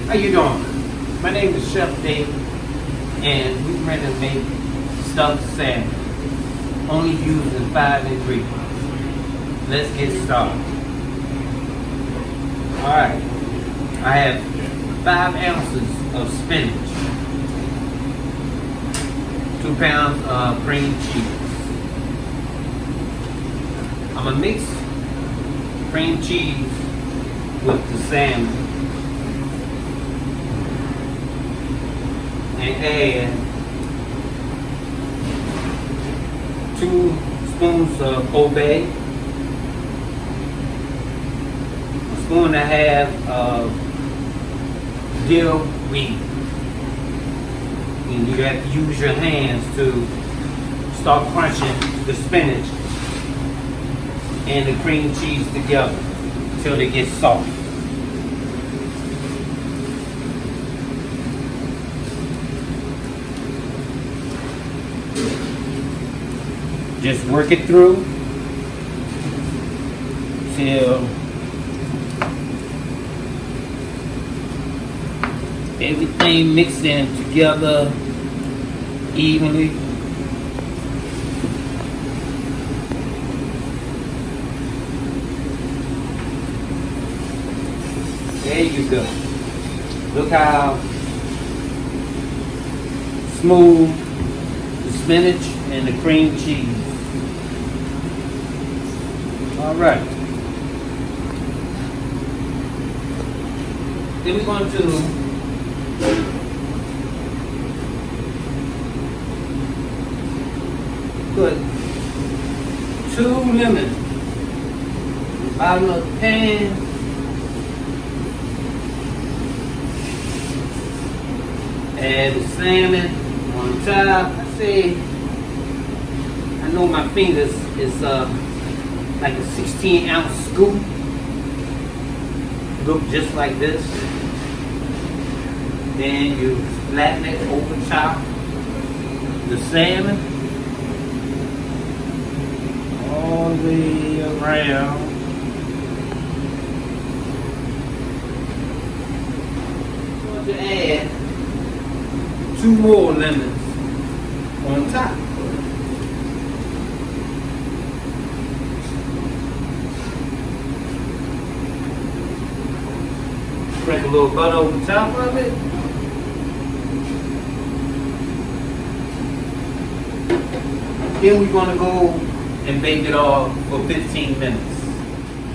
How you doing? My name is Chef Dave, and we're ready to make stuffed salmon, only using 5 ingredients. Let's get started. Alright, I have 5 ounces of spinach, 2 pounds of cream cheese. I'm going to mix cream cheese with the salmon and add 2 spoons of Old Bay, a spoon and a half of dill weed. And you have to use your hands to start crunching the spinach and the cream cheese together until they get soft. Just work it through till everything mixed in together evenly. There you go. Look how smooth the spinach and the cream cheese. All right. Then we're going to put 2 lemons in the bottom of the pan. Add the salmon on top. I know my fingers is like a 16-ounce scoop. Look just like this. Then you flatten it over top the salmon all the way around. I'm going to add 2 more lemons on top. Sprinkle a little butter over the top of it. Then we're going to go and bake it all for 15 minutes.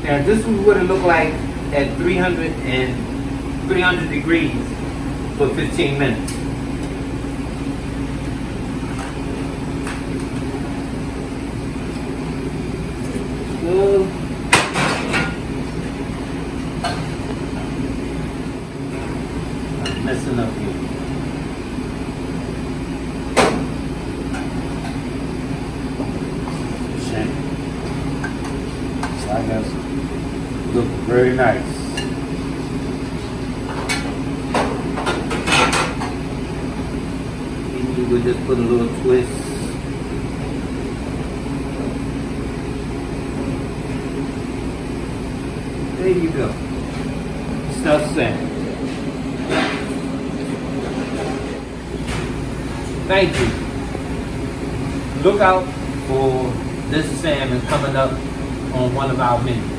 Now this is what it looked like at 300 degrees for 15 minutes. Good. I'm messing up here. Shame. I guess look very nice. Maybe we'll just put a little twist. There you go. Stuffed salmon. Thank you. Look out for this salmon coming up on one of our menus.